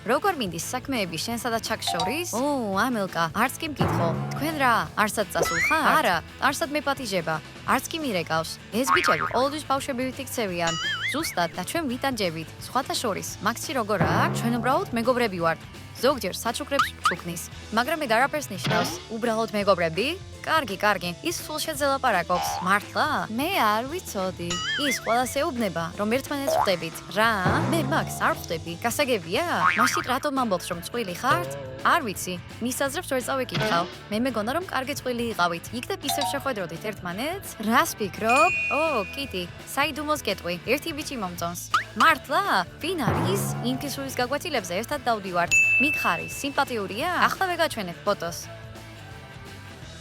როგორ მინდის საქმეები შენსა და ჩაკს შორის? ამელკა, არც კი მკითხო. თქვენ რა, არსად წასულ ხარ? არა, არსად მეპატიჟება. არც კი მირეკავს. ეს ბიჭები ყოველთვის ბავშვებით იქცევიან. ზუსტად და ჩვენ ვიტანჯებით. სხვათა შორის, მაქსი როგორ აქვს? ჩვენ უბრალოდ მეგობრები ვართ. ზოგჯერ საჩუქრებს ჩუქნის, მაგრამ ეგ არაფერს ნიშნავს. უბრალოდ მეგობრები? კარგი, ის სულ შეძლაპარაკობს. მართლა? მე არ ვიცოდი. ის ყველას ეუბნება, რომ ერთმანეთს ხვდებით. რა? მე მაგს არ ხვდები. გასაგებია? მაშინ რატომ ამბობს, რომ წყვილი ხართ? არ ვიცი. მის აზრებს ვერ წავეკითხავ. მე მეგონა, რომ კარგი წყვილი იყავით. იქნებ ისევ შეხვედროდით ერთმანეთს? რას ფიქრობ? კიტი, საიდუმლოს გეტყვი. ერთი ბიჭი მომწონს. მართლა? ვინ არის? იმ ქისურის გაკვეთილებზე ერთად დავდივართ. მითხარი, სიმპათიურია? ახლა ვეგაჩვენებ ფოტოს.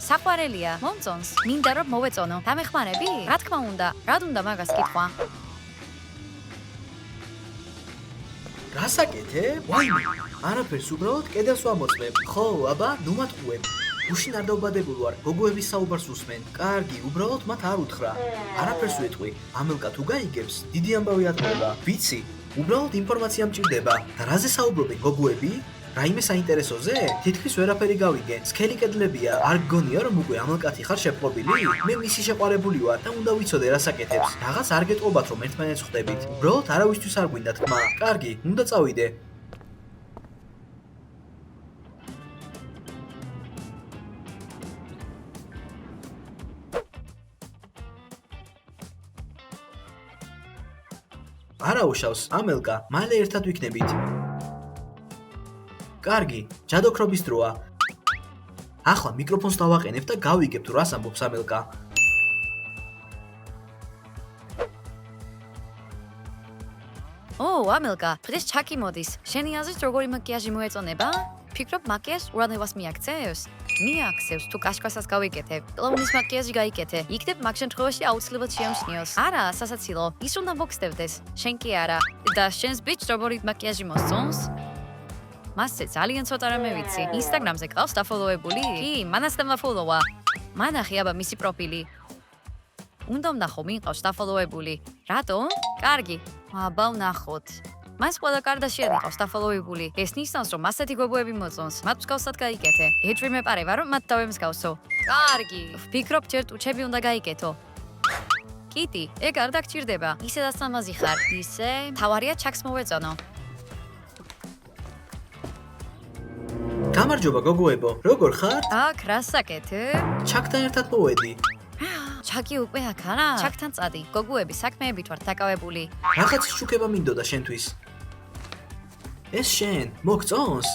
საყვარელია, მომწონს. მინდა რომ მოვეწონო. დამეხმარები? რა თქმა უნდა, რად უნდა მაგას კითხვა? გასაკეთებ? ვაიმე, არაფერს უბრალოდ კედელს ვამოწმებ. ხო, აბა, ნუ მათყუებ. გუშინ არ დავბადებული ვარ, გოგოების საუბარს უსმენ. კარგი, უბრალოდ მათ არ უთხრა. არაფერს ვეტყვი. ამელკა თუ გაიგებს, დიდი ამბავი ატყუება. ვიცი, უბრალოდ ინფორმაცია მჭირდება. და რაზე საუბრობენ გოგოები? რაიმე საინტერესოზე? თითქმის ვერაფერი გავიგე. სქელი კედლებია. არ გგონია რომ უკვე ამელკათი ხარ შეპყრობილი? მე მისი შეყვარებული ვარ და უნდა ვიცოდე რას აკეთებს. რაღაც არ გეტყობათ რომ ერთმანეთს ხვდებით. უბრალოდ არავისთვის არ გვინდა თქმა. კარგი, უნდა წავიდე. არა უშავს, ამელკა, მალე ერთად ვიქნებით. კარგი, ჯადოქრობის დროა. ახლა მიკროფონს დავაყენებ და გავიგებ თუ რას ამბობს ამელკა. ამელკა, დღეს ჩაკი მოდის. შენი აზრით როგორი მაკიაჟი მოეწონება? ფიქრობ მაკიაჟს ურანევას მიაქცევს? მიაქცევს თუ კაშკასას გავიკეთებ. კლაუნის მაკიაჟი გაიკეთე. იქნებ მაგ შემთხვევაში აუცილებლად შეამჩნიოს. არა, სასაცილო, ის უნდა მოგხსნევდეს. შენ კი არა. და შენს ბიჭს როგორი მაკიაჟი მოსწონს? მასზე ძალიან ცოტა რამე ვიცი. ინსტაგრამზე ყავს დაფოლოვებული? კი, მანაც დამაფოლოვა. მანახი აბა მისი პროფილი. უნდა ვნახო, ვინ ყავს დაფოლოვებული. რატომ? კარგი. აბა ვნახოთ. მას ყველა კარდაშიანი ყავს დაფოლოვებული. ეს ნიშნავს, რომ ასეთი გოგოები მოწონს. მათ მსგავსად გაიკეთე. ეჭვი მეპარება, რომ მათ დავემსგავსო. კარგი. ვფიქრობ, ჯერ ტუჩები უნდა გაიკეთო. კიტი, ეგ არ დაგჭირდება. ისედაც ამაზი ხარ. ისე, თავარია ჩაკს მოვეწონო. გამარჯობა გოგოებო, როგორ ხარ? აქ რას აკეთებ? ჩაკთან ერთად მოვედი. ჩაკი უკვე აქ არა? ჩაკთან წადი. გოგოები საქმეებით ვართ დაკავებული. რაღაც შუქება მინდოდა შენთვის. ეს შენ, მოგწონს?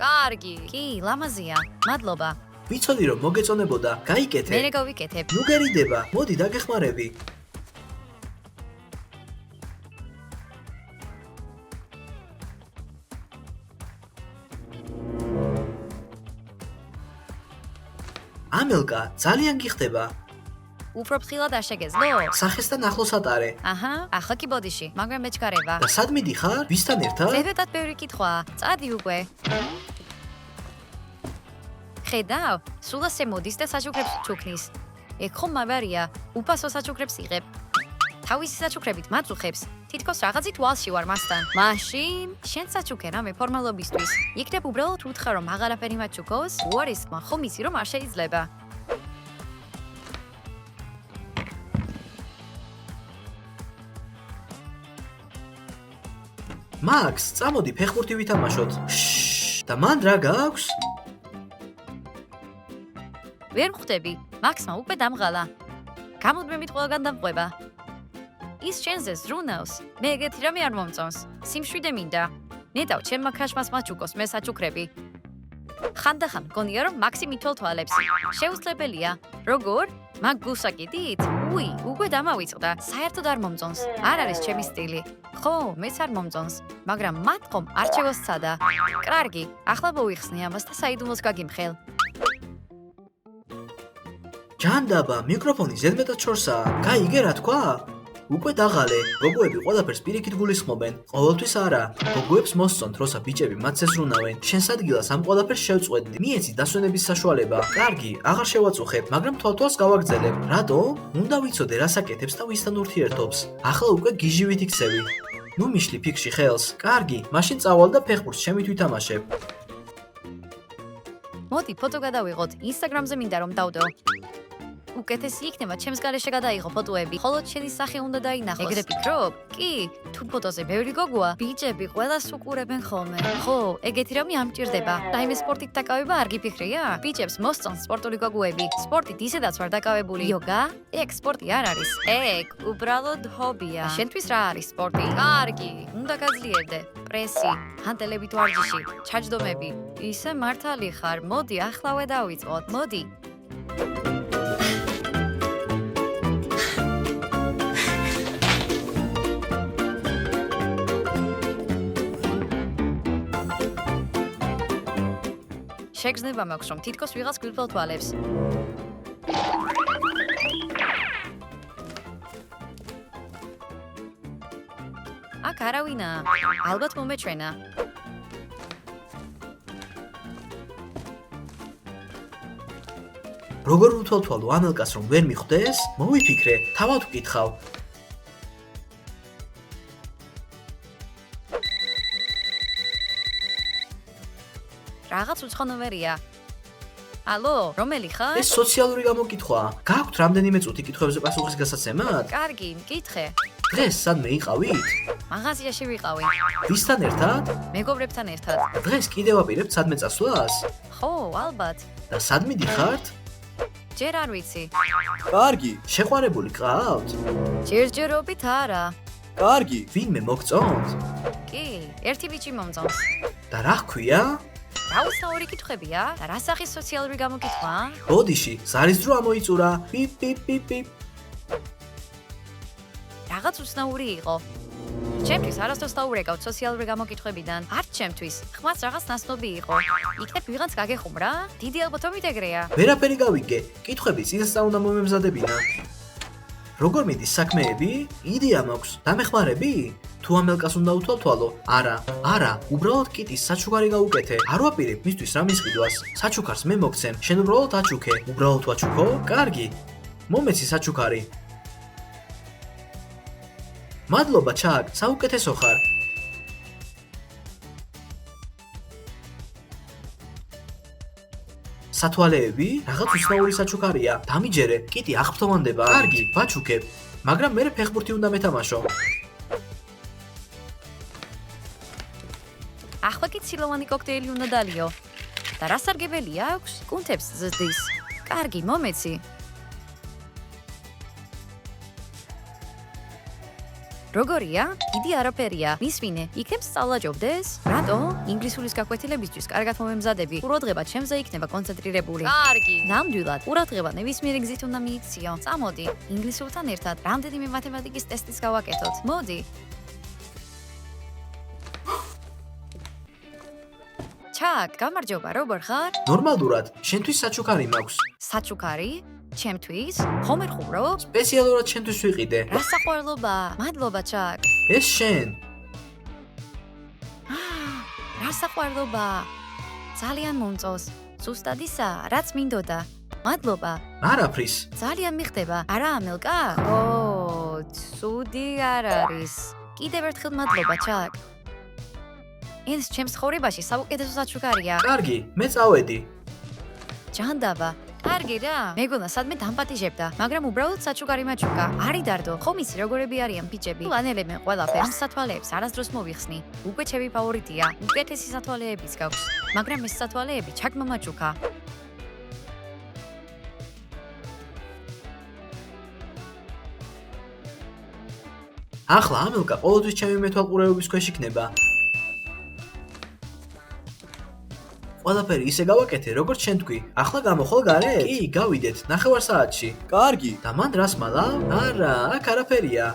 კარგი. კი, ლამაზია. მადლობა. ვიცოდი რომ მოგეწონებოდა. გაიკეთე. მე გავიკეთებ. ნუ გერიდება. მოდი დაგეხმარები. ამელკა, ძალიან გიხდება. უფრო ფრთხილად არ შეგეძლო? სახესთან ახლოს ატარე. აჰა, ახლა კი ბოდიში, მაგრამ მეჩქარება. და სად მიდიხარ? ვისთან ერთად? ზედმეტად ბევრი კითხვა. წადი უკვე. ხედავ, სულ ასე მოდის და საჩუქრებს ჩუქნის. ეგ ხომ მავარია, უფასო საჩუქრებს იღებ. თავისი საჩუქრებით მათ უხებს. თითქოს რაღაცით ვალში ვარ მასთან. მაშინ, შენ საჩუქე რამე ფორმალობისთვის. იქნებ უბრალოდ უთხრა რომ აღარაფერი მაჩუქოს? უარის თქმა, ხომ იცი რომ არ შეიძლება. მაქს, წამოდი ფეხბურთი ვითამაშოთ. და მან რა გაქვს? ვერ მხვდები, მაქსმა უკვე დამღალა. გამუდმებით ყველგან დამყვება. ის შენზე ზრუნავს. მე ეგეთი რამე არ მომწონს. სიმშვიდე მინდა. ნეტავ ჩემმა ქრაშმას მაჩუქოს მე საჩუქრები. ხანდახან მგონია რომ მაქსი მითვალ თვალებს. შეუძლებელია. როგორ? მაგ გულსაკიდით? უკვე დამავიწყდა. საერთოდ არ მომწონს. არ არის ჩემი სტილი. ხო, მეც არ მომწონს, მაგრამ მათ ხომ არჩევას სცადა. კარგი, ახლა მოვიხსნე ამას და საიდუმლოს გაგიმხელ. ჯანდაბა, მიკროფონი ზედმეტად შორსაა. გაიგე რა თქვა? უკვე დაღალე. გოგოები ყველაფერს პირიქით გულისხმობენ. ყოველთვის არა. გოგოებს მოსწონთ, როცა ბიჭები მათზე ზრუნავენ. შენს ადგილას ამ ყველაფერს შევწყვეტდი. მიეცი დასვენების საშუალება. კარგი, აღარ შევაწუხებ, მაგრამ თვალთვალს გავაგრძელებ. რატომ? უნდა ვიცოდე რას აკეთებს და ვისთან ურთიერთობს. ახლა უკვე გიჟივით იქცევი. ნუ მიშლი ფიქში ხელს. კარგი, მაშინ წავალ და ფეხბურთს ჩემით ვითამაშებ. მოდი ფოტო გადავიღოთ. Instagram-ზე მინდა რომ დავდო. უკეთესი იქნება ჩემს გარეშე გადაიღო ფოტოები. ხოლო შენი სახე უნდა დაინახოს. ეგრე ფიქრობ? კი, თუ ფოტოზე ბევრი გოგოა, ბიჭები ყველას უყურებენ ხოლმე. ხო, ეგეთი რამე არ მჭირდება. რაიმე სპორტით დაკავება არ გიფიქრია? ბიჭებს მოსწონს სპორტული გოგოები. სპორტით ისედაც ვარ დაკავებული. იოგა? ეგ სპორტი არ არის. ეგ უბრალოდ ჰობია. შენთვის რა არის სპორტი? კარგი, უნდა გაძლიერდე. პრესი, ჰანტელებით ვარჯიში, ჩაჯდომები. ისე მართალი ხარ. მოდი, ახლავე დავიწყოთ. მოდი. შეგრძნება მაქვს რომ თითქოს ვიღაც გვილფელთვალებს. აქ არავინაა. ალბათ მომეჩვენა. როგორ ვთვალთვალო ამელკას რომ ვერ მიხვდეს? მოვიფიქრე, თავად ვკითხავ. რაღაც უცხონოვერია. ალო, რომელი ხარ? ეს სოციალური გამოკითხვაა. გააქვთ რამდენიმე წუთი კითხვებზე პასუხის გასაცემად? კარგი, მკითხე. დღეს სადმე იყავით? მაღაზიაში ვიყავი. ვისთან ერთად? მეგობრებთან ერთად. დღეს კიდევ აპირებთ სადმე წასვლას? ხო, ალბათ. და სად მიდიხართ? ჯერ არ ვიცი. კარგი, შეყვარებული გყავთ? ჯერჯერობით არა. კარგი, ვინმე მოგწონთ? კი, ერთი ბიჭი მომწონს. და რა ჰქვია? რაუსაური კითხვებია? და რა სახის სოციალური გამოკითხვაა? ბოდიში, ზარის დრო ამოიწურა. პიპ პიპ პიპ პიპ. რაღაც უცნაური იყო. ჩემთვის არასდროს დაურეკავთ სოციალური გამოკითხვებიდან. არც ჩემთვის. ხმას რაღაც ნაცნობი იყო. იქნებ ვიღაც გაგეხუმრა? დიდი ალბათობით ეგრეა. ვერაფერი გავიგე. კითხვები წინასწარ უნდა მომემზადებინა. როგორ მიდის საქმეები? იდეა მაქვს. დამეხმარები? თუ ამელკას უნდა უთვალთვალო? არა, უბრალოდ კიტის საჩუქარი გაუკეთე. არ ვაპირებ მისთვის რამის ყიდვას. საჩუქარს მე მოგცემ. შენ უბრალოდ აჩუქე. უბრალოდ ვაჩუქო? კარგი. მომეცი საჩუქარი. მადლობა, ჩაკ, საუკეთესო ხარ. სათვალეები? რაღაც უცნაური საჩუქარია. დამიჯერე, კიტი აღფრთოვანდება. კარგი, ვაჩუქებ. მაგრამ მე ფეხბურთი უნდა მეთამაშო. ახლა კი ცილოვანი კოქტეილი უნდა დალიო. და რა სარგებელი აქვს? კუნთებს ზრდის. კარგი, მომეცი. როგორია? დიდი არაფერია. მისვინე, იქნებ სწავლაჯობდეს? რატო? ინგლისურის გაკვეთილებისთვის კარგად მომემზადები. ყურადღება ჩემზე იქნება კონცენტრირებული. კარგი. ნამდვილად. ყურადღება ნებისმიერი გზით უნდა მიიქციო. წამოდი, ინგლისურთან ერთად რამდენიმე მათემატიკის ტესტის გავაკეთოთ. მოდი. ჩაკ, გამარჯობა, როგორ ხარ? ნორმალურად, შენთვის საჩუქარი მაქვს. საჩუქარი? ჩემთვის? ხომ არ ხუმრობ? სპეციალურად შენთვის ვიყიდე. რა საყვარლობა? მადლობა, ჩაკ. ეს შენ. რა საყვარლობა? ძალიან მომწონს. ზუსტად ისა, რაც მინდოდა. მადლობა. არაფრის. ძალიან მიხდება. არა, ამელკა? ო, ცუდი არ არის. კიდევ ერთხელ მადლობა, ჩაკ. ეს ჩემს ცხოვრებაში საუკეთესო საჩუქარია. კარგი, მე წავედი. ჯანდაბა. კარგი რა. მეგონა სადმე დამპატიჟებდა, მაგრამ უბრალოდ საჩუქარი მაჩუკა. არი დარდო. ხომ იცი როგორები არიან ბიჭები? ლანელებენ ყველაფერს. ამ სათვალეებს არასდროს მოვიხსნი. უკვე ჩემი ფავორიტია. უკეთესი სათვალეებიც გაქვს. მაგრამ ეს სათვალეები ჩაკმა მაჩუკა. ახლა ამელკა ყოველთვის ჩემი მეთვალყურეობის ქვეშ იქნება. ყველაფერი ისე გავაკეთე, როგორც შენ თქვი. ახლა გამოხვალ გარეთ? კი, გავიდეთ, 9 საათში. კარგი, და მან რას მალავ? არა, აქ არაფერია.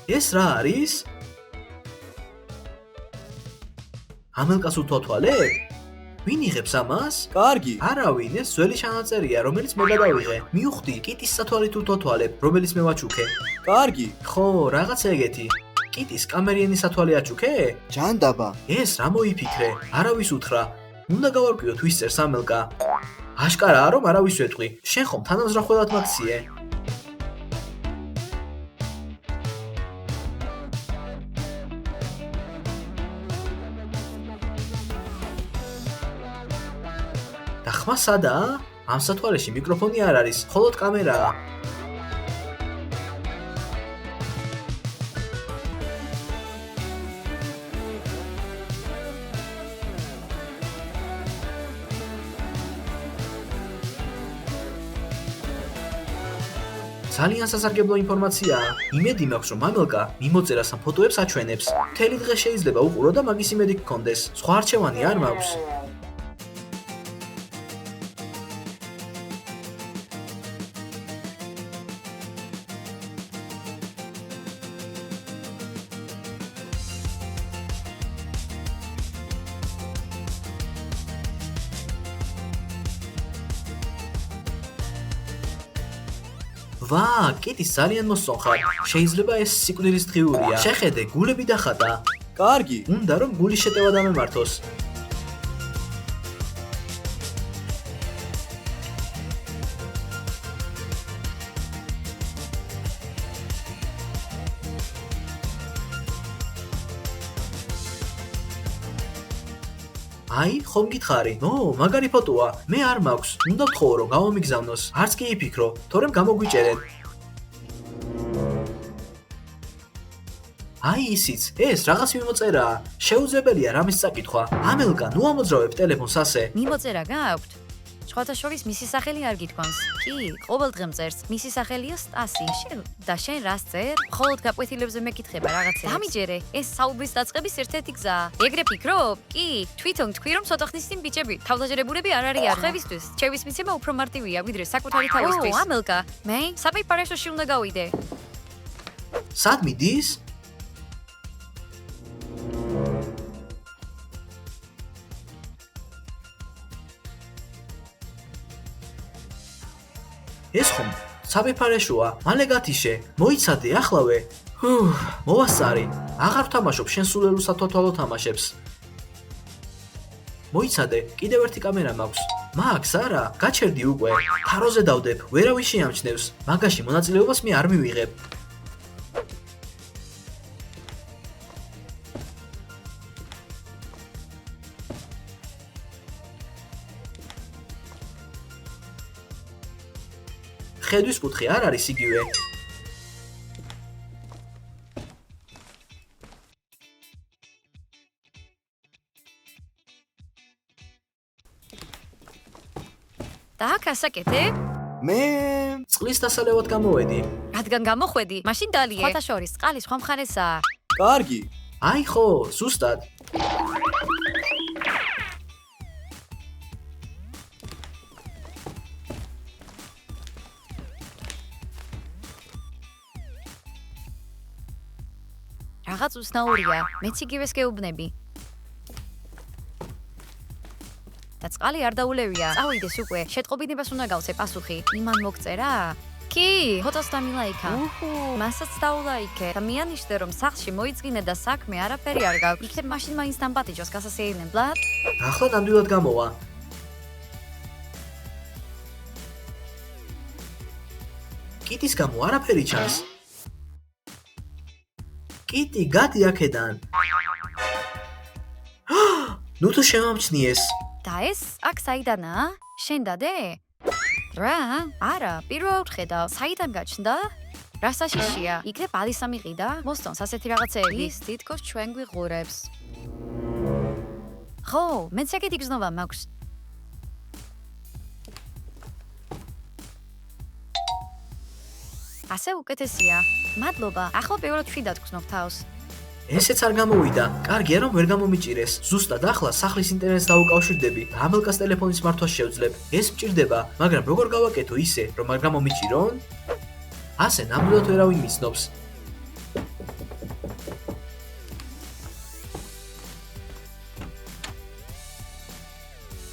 ეს რა არის? ამელკას უთვალთვალებ? ვინ იღებს ამას? კარგი, არავინ, ეს ძველი ჩანაწერია, რომელიც მე გადავიღე. მივხვდი, კიტის სათვალით უთვალთვალებ, რომელიც მე ვაჩუქე. კარგი, ხო, რაღაც ეგეთი. კიტის კამერიენი სათვალე აჩუქე? ჯანდაბა, ეს რა მოიფიქრე? არავის უთხრა. უნდა გავარკვიოთ ვის წერს ამელკა. აშკარაა რომ არავის ვეტყვი. შენ ხომ თანამზრახველად მაგციე? და ხმა სადაა? ამ სათვალეში მიკროფონი არ არის, მხოლოდ კამერაა. ძალიან სასარგებლო ინფორმაციაა. იმედი მაქვს, რომ ამელკა მიმოწერას ამ ფოტოებს აჩვენებს. მთელი დღე შეიძლება უყურო და მაგის იმედი გქონდეს. სხვა არჩევანი არ მაქვს. ვა, კიტის ძალიან მოსწონხარ. შეიძლება ეს სიკვდილის დღიურია. შეხედე, გულები დახატა. კარგი. უნდა რომ გულის შეტევა დამემართოს. აი, ხომ გითხარი? მაგარი ფოტოა. მე არ მაქვს. უნდა ვთხოვო რომ გამომიგზავნოს. არც კი იფიქრო, თორემ გამოგვიჭერენ. აი ისიც, ეს რაღაც მიმოწერაა. შეუძლებელია რამის წაკითხვა. ამელკა, ნუ ამოძრავებ ტელეფონს ასე. მიმოწერა გააქვთ? სხვათა შორის მისი სახელი არ გითქვამს. კი, ყოველ დღე მწერს. მისი სახელია სტასი. და შენ რას წერ? მხოლოდ გაკვეთილებზე მეკითხება რაღაცებს. დამიჯერე, ეს საუბრის დაწყების ერთ-ერთი გზაა. ეგრე ფიქრობ? კი, თვითონ თქვი რომ ცოტა ხნის წინ ბიჭები თავდაჯერებულები არ არიან. ხევისთვის, ჩემის მიცემა უფრო მარტივია, ვიდრე საკუთარი თავისთვის. ამელკა, მე საპეიპარესოში უნდა გავიდე. სად მიდის? ეს ხომ საბეფარეშოა, მალე გათიშე, მოიცადე ახლავე. მოვასწარი, აღარ ვთამაშობ შენ სულელულ სათვალთვალო თამაშებს. მოიცადე, კიდევ ერთი კამერა მაქვს. მაქვს არა, გაჩერდი უკვე. თაროზე დავდებ, ვერავინ შეამჩნევს. მაგაში მონაწილეობას მე არ მივიღებ. ხედვის კუთხე არ არის იგივე. და აქ ასაკეთე? მე წყლის დასალევად გამოვედი. რადგან გამოხვედი, მაშინ დალიე. სხვათა შორის, წყალი სხვა მხარესაა. კარგი. აი ხო, ზუსტად. რაღაც უცნაურია, მეც იგივეს გეუბნები. და წყალი არ დაულევია. წავიდეს უკვე, შეტყობინებას უნდა გავცე პასუხი. იმან მოგწერა? კი, ფოტოს დამილაიქა. მასაც დაულაიქე. და მიანიშნე რომ სახლში მოიძგინე და საქმე არაფერი არ გაქვს. იქნებ მაშინ მაინც დამპატიჟოს გასასეირნებლად. ახლა ნამდვილად გამოვა. კიტის გამო არაფერი ჩანს. კიტი, გადი აქედან. ნუ თუ შემამჩნიეს. და ეს აქ საიდანაა? შენ დადე? რა? არა, პირველად ვხედავ. საიდან გაჩნდა? რა საშიშია? იქნებ ალისა მიყიდა? მოსწონს ასეთი რაღაცეები? ის თითქოს ჩვენ გვიღურებს. ხო, მეც ეგეთი გზნობა მაქვს. ასე უკეთესია. მადლობა. ახლა პირველად ვშვიდად გრძნობ თავს. ესეც არ გამოვიდა. კარგია რომ ვერ გამომიჭირეს. ზუსტად ახლა სახლის ინტერნეტს დავუკავშირდები და ამელკას ტელეფონის მართვას შევძლებ. ეს მჭირდება, მაგრამ როგორ გავაკეთო ისე, რომ არ გამომიჭირონ? ასე ნამდვილად ვერავინ მიცნობს.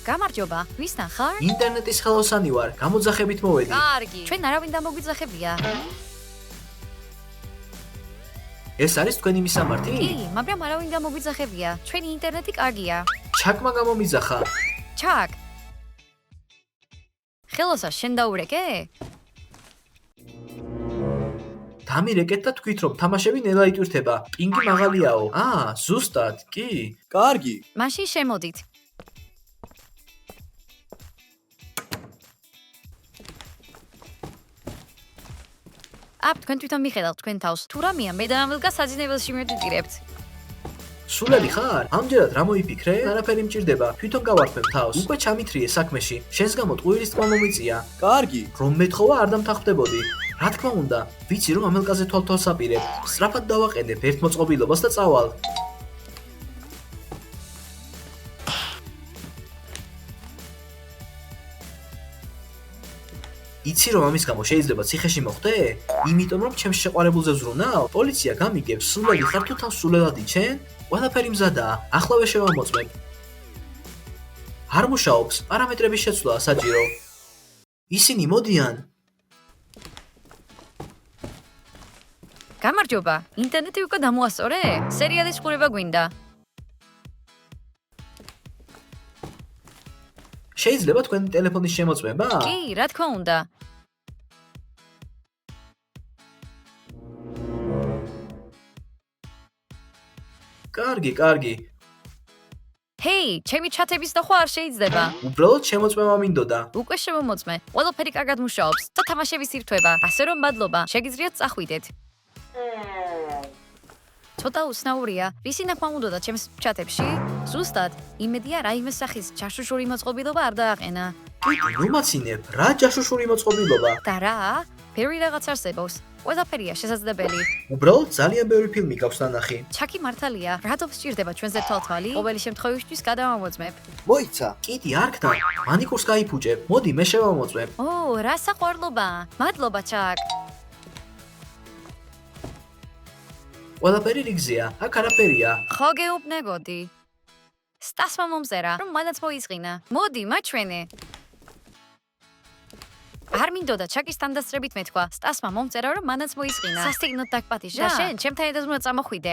გამარჯობა. ვისთან ხარ? ინტერნეტის ხელოსანი ვარ, გამოძახებით მოვედი. კარგი. ჩვენ არავინ დამოგვიძახებია. ეს არის თქვენი მისამართი? კი, მაგრამ არავინ გამოგვიძახებია. ჩვენი ინტერნეტი კარგია. ჩაკმა გამომიძახა. ჩაკ. ხელოსა შენ დაურეკე? დამირეკეთ და თქვით რომ თამაშები ნელა იტვირთება. პინგი მაღალიაო. ზუსტად, კი. კარგი. მაშინ შემოდით. აბ, თქვენ თვითონ მიხედავთ თქვენ თავს. თუ რამეა, მე და ამილკა საძინებელში მივდივარებთ. სულელი ხარ? ამჯერად რა მოიფიქრე? არაფერი მჭირდება. თვითონ გავარქმევ თავს. უკვე ჩამithრიე საქმეში. შენს გამო ტყუილის თქმა მომიწია. კარგი. რომ მეთხოვა არ დამთანხმდებოდი. რა თქმა უნდა, ვიცი რომ ამელკაზე თვალთვალს აპირებ. სწრაფად დავაყენებ ერთ მოწყობილობას და წავალ. იცი რომ ამის გამო შეიძლება ციხეში მოხვდე? იმიტომ რომ ჩემს შეყვარებულზე ვზრუნავ? პოლიცია გამიგებს, სულელი ხარ თუ თავს სულელად იჩენ? ყველაფერი მზადაა, ახლავე შევამოწმებ. არ მუშაობს, პარამეტრების შეცვლაა საჭირო. ისინი მოდიან. გამარჯობა, ინტერნეტი უკვე დამოასწორე? სერიალის ყურება გვინდა. შეიძლება თქვენი ტელეფონის შემოწმება? კი, რა თქმა უნდა. კარგი. ჰეი, ჩემი ჩათების დახვა არ შეიძლება. უბრალოდ შემოწმება მინდოდა. უკვე შემომოწმე. ყველაფერი კარგად მუშაობს და თამაშების ირთვება. ასე რომ მადლობა, შეგიძლიათ წახვიდეთ. ცოტა უცნაურია, რისი ნახვა უნდოდა ჩემს ჩათებში? ზუსტად, იმედია რაიმე სახის ჯაშუშური მოწყობილობა არ დააყენა. კიტი, ნუ მაცინებ, რა ჯაშუშური მოწყობილობა? და რა? ბევრი რაღაც არსებობს. ყველაფერია შესაძლებელი. უბრალოდ ძალიან ბევრი ფილმი გაქვს ნანახი. ჩაკი მართალია, რატომ სჭირდება ჩვენზე თვალთვალი? ყოველი შემთხვევისთვის გადავამოწმებ. მოიცა. კიტი, არ ქნა, მანიკურს გაიფუჭებ. მოდი, მე შევამოწმებ. ო, რა საყვარლობა. მადლობა, ჩაკ. ყველაფერი რიგზეა, აქ არაფერია. ხო გეუბნებოდი. სტასმა მომწერა, რომ მანაც მოისყინა. მოდი, მაჩვენე. არ მინდოდა ჩაკის თანდასწრებით მეთქვა. სტასმა მომწერა, რომ მანაც მოისყინა. სასტიგნოდ დაგპატიჟა. და შენ ჩემთან ერთად უნდა წამოხვიდე.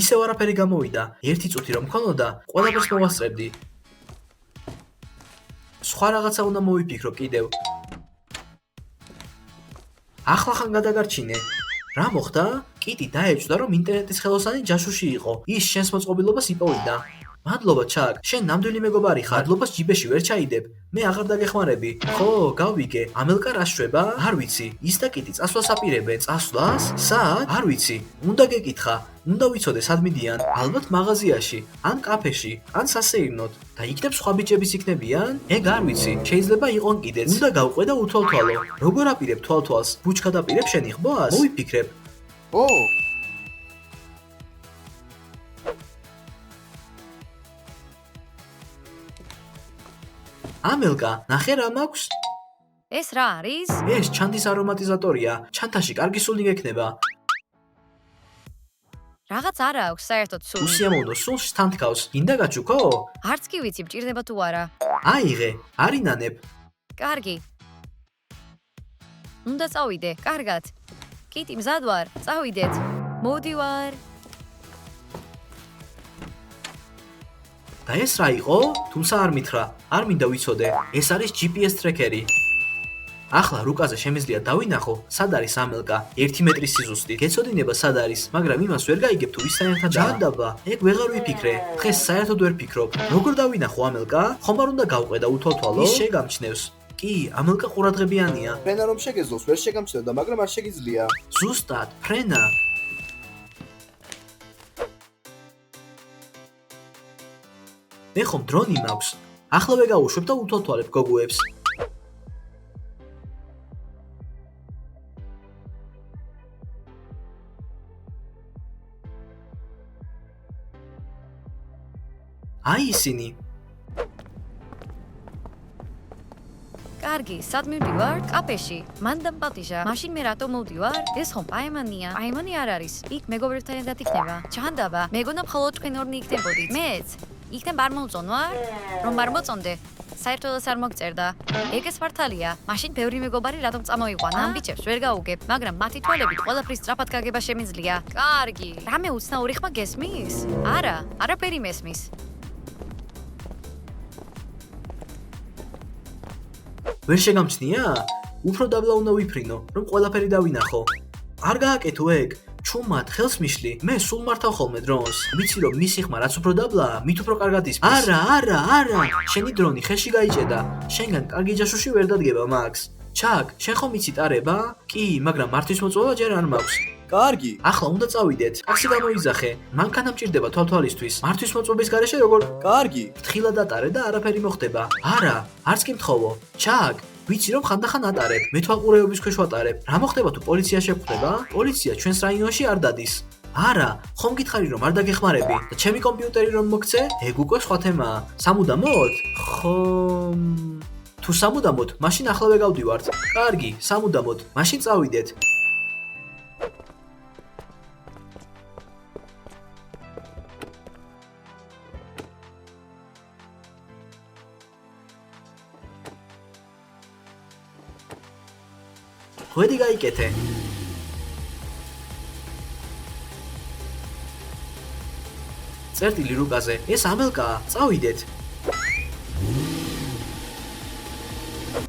ისევ არაფერი გამოვიდა. ერთი წუთი რომ მქონოდა, ყველაფერს მოვასწრებდი. სხვა რაღაცა უნდა მოვიფიქრო კიდევ. ახლა ხან გადაგარჩინე. რა მოხდა? კიტი დაეჭვდა რომ ინტერნეტის ხელოსანი ჯაშუში იყო. ის შენს მოწყობილობას იპოვიდა. მადლობა ჩაკ, შენ ნამდვილი მეგობარი ხარ. მადლობას ჯიბეში ვერ ჩაიდებ. მე აღარ დაგეხმარები. ხო, გავიგე. ამელკა რა შვება? არ ვიცი. ის და კიტი წასვლას აპირებენ. წასვლას? სად? არ ვიცი. უნდა გეკითხა. უნდა ვიცოდე სად მიდიან. ალბათ მაღაზიაში, ან კაფეში, ან სასეირნოდ. და იქნებ სხვა ბიჭებიც იქნებიან? ეგ არ ვიცი. შეიძლება იყონ კიდეც. უნდა გავყვე და უთვალთვალო. როგორ აპირებ თვალთვალს? ბუჩქად აპირებ შენი ხბოას? მოვიფიქრებ. ო, ამელკა, ნახე რა მაქვს? ეს რა არის? ეს ჩანდის არომატიზატორია. ჩანთაში კარგი სული გექნება. რაღაც არ აქვს საერთოდ სული. უსიამოვნო სულს თან თქავს. გინდა გაჩუქო? არც კი ვიცი მჭირდება თუ არა. აიღე, არინანებ. კარგი. უნდა წავიდე, კარგად. კიტი მზად ვარ, წავიდეთ. მოდივარ. და ეს რა იყო? თუმცა არ მითხრა. არ მინდა ვიცოდე. ეს არის GPS ტრეკერი. ახლა რუკაზე შემიძლია დავინახო, სად არის ამელკა 1 მეტრის სიზუსტით. გეცოდინება სად არის, მაგრამ იმას ვერ გაიგებ თუ ვისთან ერთად ჯანდაბა. ეგ ვეღარ ვიფიქრე. დღეს საერთოდ ვერ ფიქრობ. როგორ დავინახო ამელკა? ხომ არ უნდა გავყვე და უთვალთვალო? ის შეგამჩნევს. კი, ამელკა ყურადღებიანია. ფრენა რომ შეგეძლოს, ვერ შეგამჩნევდა, მაგრამ არ შეგიძლია. ზუსტად, ფრენა. მე ხომ დრონი მაქვს. ახლავე გავუშვებ და უთვალთვალებ გოგოებს. აი ისინი. კარგი, სად მივდივარ? კაფეში. მან დამპატიჟა. მაშინ მე რატომ მოვდივარ? ეს ხომ პაემანია. პაემანი არ არის. იქ მეგობრებთან ერთად იქნება. ჯანდაბა, მეგონა მხოლოდ თქვენ ორნი იქნებოდით. მეც. იქნებ არ მომწონვარ? რომ არ მოწონდე? საერთოდაც არ მოგწერდა. ეგეც მართალია. მაშინ ბევრი მეგობარი რატომ წამოიყვანა? ამ ბიჭებს ვერ გაუგებ, მაგრამ მათი თვალებით ყველაფრის სწრაფად გაგება შემიძლია. კარგი. რამე უცნაური ხმა გესმის? არა, არაფერი მესმის. ვერ შეგამჩნია? უფრო დაბლა უნდა ვიფრინო, რომ ყველაფერი დავინახო. არ გააკეთო ეგ. ჩუმად ხელს მიშლი. მე სულ მართავ ხოლმე დრონს. ვიცი რომ მისი ხმა რაც უფრო დაბლაა, მით უფრო კარგად ისმის. არა. შენი დრონი ხელში გაიჭედა. შენგან კარგი ჯაშუში ვერ დადგება, მაქს. ჩაკ, შენ ხომ იცით არება? კი, მაგრამ მართვის მოწვევა ჯერ არ მაქვს. კარგი. ახლა უნდა წავიდეთ. ტაქსი გამოიძახე. მანქანა მჭირდება თვალთვალისთვის. მართვის მოწვევის გარეშე როგორ? კარგი. ფრთხილად ატარე და არაფერი მოხდება. არა, არც კი მთხოვო. ჩაკ, ვიცი რომ ხანდახან ატარებ. მე თვალყურეობის ქვეშ ვატარებ. რა მოხდება თუ პოლიცია შეგხვდება? პოლიცია ჩვენს რაიონში არ დადის. არა, ხომ გითხარი რომ არ დაგეხმარები და ჩემი კომპიუტერი რომ მოგცე? ეგ უკვე სხვა თემაა. სამუდამოდ? ხომ თუ სამუდამოდ, მაშინ ახლავე გავდივართ. კარგი, სამუდამოდ. მაშინ წავიდეთ. ხვედი გაიკეთე. წერტილი რუკაზე. ეს ამელკაა. წავიდეთ.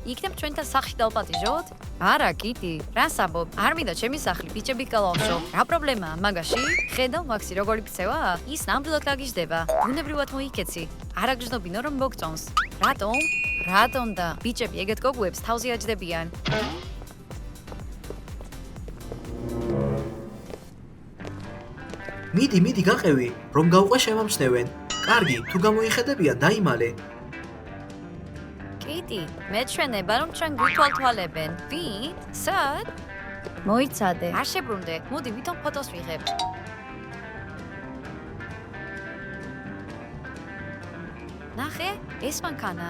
იქნებ ჩვენთან სახლში დავპატიჟოთ? არა, კიტი, რა საბობ? არ მინდა ჩემი სახლი ბიჭები გავავშო. რა პრობლემაა მაგაში? ხედავ მაქსი როგორი ქცევა? ის ნამდვილად გაგიჟდება. ბუნებრივად მოიქეცი. არ აგრძნობინო რომ მოგწონს. რატომ? რატომ და ბიჭები ეგეთ გოგუებს თავზე აჯდებიან. მიდი გაყევი, რომ გავყვე შემამჩნევენ. კარგი, თუ გამოიხედებიან, დაიმალე. კიტი, მეჩვენება რომ ჩვენ გვითვალთვალებენ. ვინ? სად? მოიცადე. არ შებრუნდე. მოდი ვითომ ფოტოს ვიღებ. ნახე, ეს მანქანა.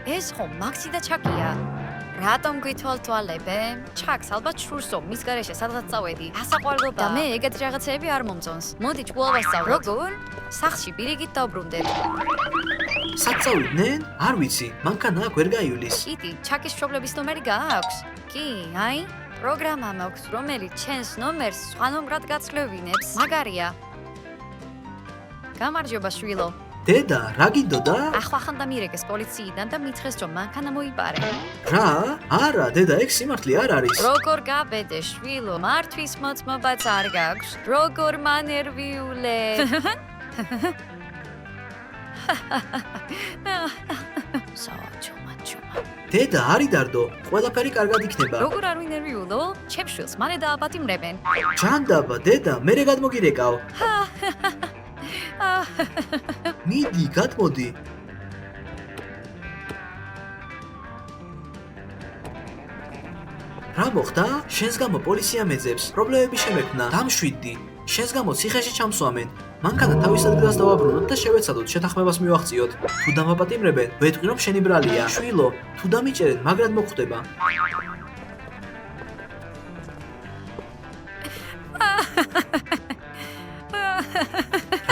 ეს ხომ მაქსი და ჩაკია. რატომ გვითვალთვალებენ? ჩაკს ალბათ შურსო, მის გარეშე სადღაც წავედი. ასაყვარლობა. და მე ეგეთი რაღაცეები არ მომწონს. მოდი ჭკუა ვასწავლოთ. როგორ? სახლში პირიქით დავბრუნდეთ. სად წავიდნენ? არ ვიცი, მანქანა აქ ვერ გაივლის. კიტი, ჩაკის მშობლების ნომერი გააქვს? კი, აი, პროგრამა მაქვს, რომელიც ჩემს ნომერს სხვა ნომრად გაცვლევინებს. მაგარია. გამარჯობა, შვილო. დედა, რა გინდოდა? ახლახან დამირეკეს პოლიციიდან და მითხრეს, რომ მანქანა მოიპარე. რა? არა, დედა, ეგ სიმართლე არ არის. როგორ გაბედე, შვილო, მართვის მოწმობაც არ გაქვს. როგორ მანერვიულე. საჩუმა. დედა, არი დარდო, ყველაფერი კარგად იქნება. როგორ არ ვინერვიულო? ჩემს შვილს მალე დააპატიმრებენ. ჯანდაბა, დედა, მერე გადმოგირეკავ. მიდი, გადმოდი. რა მოხდა? შენს გამო პოლიცია მეძებს. პრობლემები შემექმნა. დამშვიდდი. შენს გამო ციხეში ჩამსვამენ. მანქანა თავის ადგილას დავაბრუნოთ და შევეცადოთ შეთანხმებას მივახციოთ. თუ დამაპატიმრებენ, ვეტყვი რომ შენი ბრალია. შვილო, თუ დამიჭერენ, მაგრად მოხვდება.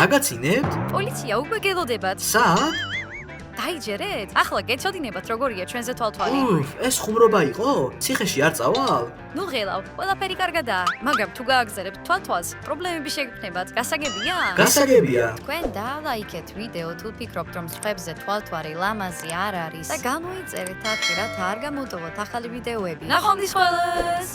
რა გაცინებთ? პოლიცია უკვე გელოდებათ. სად? დაიჯერეთ? ახლა გეცოდინებათ როგორია ჩვენზე თვალთვალი. ეს ხუმრობა იყო? ციხეში არ წავალ? ნუ ღელავ, ყველაფერი კარგადაა, მაგრამ თუ გააგზავნებთ თვალთვალს, პრობლემები შეგქმნებათ. გასაგებია? გასაგებია. თქვენ დალაიქეთ ვიდეო თუ ფიქრობთ რომ სხვებზე თვალთვარი ლამაზი არ არის და გამოიწერეთ აქ, რათა არ გამოდოვოთ ახალი ვიდეოები. ნახვამდის ყველას!